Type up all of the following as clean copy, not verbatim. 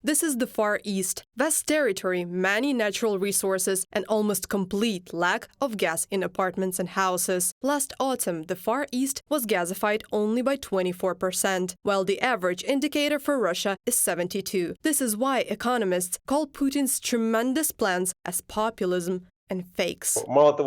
This is the Far East. Vast territory, many natural resources, and almost complete lack of gas in apartments and houses. Last autumn, the Far East was gasified only by 24%, while the average indicator for Russia is 72. This is why economists call Putin's tremendous plans as populism and fakes. Not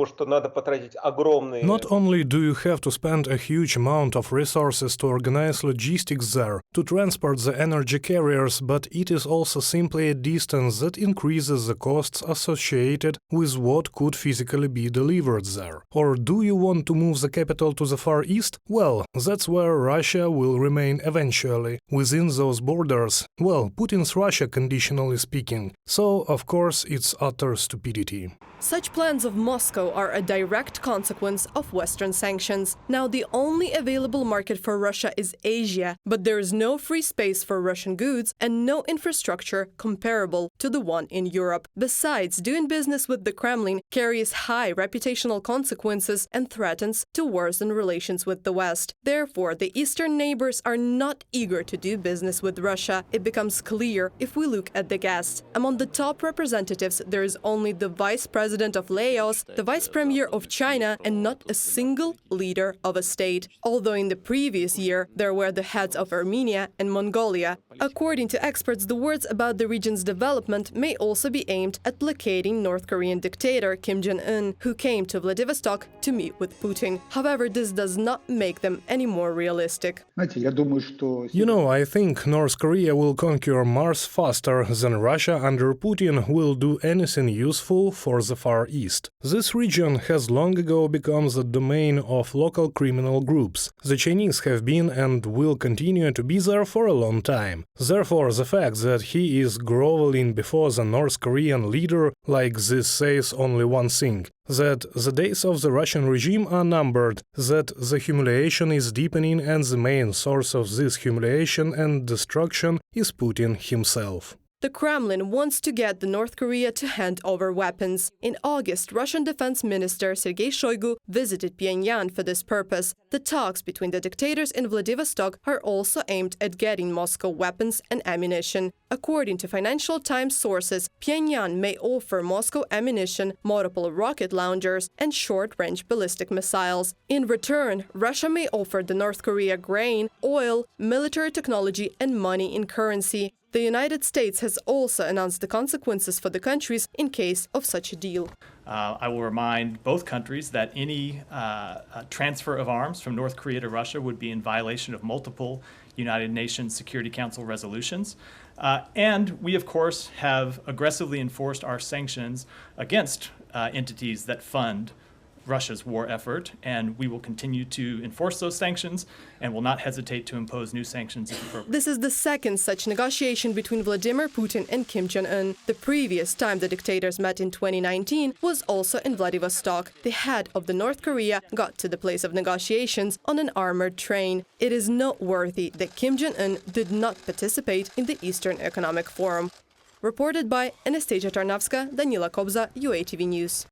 only do you have to spend a huge amount of resources to organize logistics there, to transport the energy carriers, but it is also simply a distance that increases the costs associated with what could physically be delivered there. Or do you want to move the capital to the Far East? Well, that's where Russia will remain eventually. Within those borders, well, Putin's Russia, conditionally speaking. So, of course, it's utter stupidity. Such plans of Moscow are a direct consequence of Western sanctions. Now, the only available market for Russia is Asia, but there is no free space for Russian goods and no infrastructure comparable to the one in Europe. Besides, doing business with the Kremlin carries high reputational consequences and threatens to worsen relations with the West. Therefore, the eastern neighbors are not eager to do business with Russia. It becomes clear if we look at the guests. Among the top representatives, there is only the vice president of Laos, the vice premier of China, and not a single leader of a state. Although in the previous year, there were the heads of Armenia and Mongolia. According to experts, the words about the region's development may also be aimed at placating North Korean dictator Kim Jong-un, who came to Vladivostok to meet with Putin. However, this does not make them any more realistic. You know, I think North Korea will conquer Mars faster than Russia under Putin will do anything useful for the Far East. This region has long ago become the domain of local criminal groups. The Chinese have been and will continue to be there for a long time. Therefore, the fact that he is groveling before the North Korean leader like this says only one thing: that the days of the Russian regime are numbered, that the humiliation is deepening, and the main source of this humiliation and destruction is Putin himself. The Kremlin wants to get the North Korea to hand over weapons. In August, Russian Defense Minister Sergei Shoigu visited Pyongyang for this purpose. The talks between the dictators in Vladivostok are also aimed at getting Moscow weapons and ammunition. According to Financial Times sources, Pyongyang may offer Moscow ammunition, multiple rocket launchers, and short-range ballistic missiles. In return, Russia may offer the North Korea grain, oil, military technology, and money in currency. The United States has also announced the consequences for the countries in case of such a deal. I will remind both countries that any transfer of arms from North Korea to Russia would be in violation of multiple United Nations Security Council resolutions. And we, of course, have aggressively enforced our sanctions against entities that fund Russia's war effort, and we will continue to enforce those sanctions and will not hesitate to impose new sanctions if appropriate. This is the second such negotiation between Vladimir Putin and Kim Jong-un. The previous time the dictators met in 2019 was also in Vladivostok. The head of the North Korea got to the place of negotiations on an armored train. It is noteworthy that Kim Jong-un did not participate in the Eastern Economic Forum. Reported by Anastasia Tarnavska, Danila Kobza, UATV News.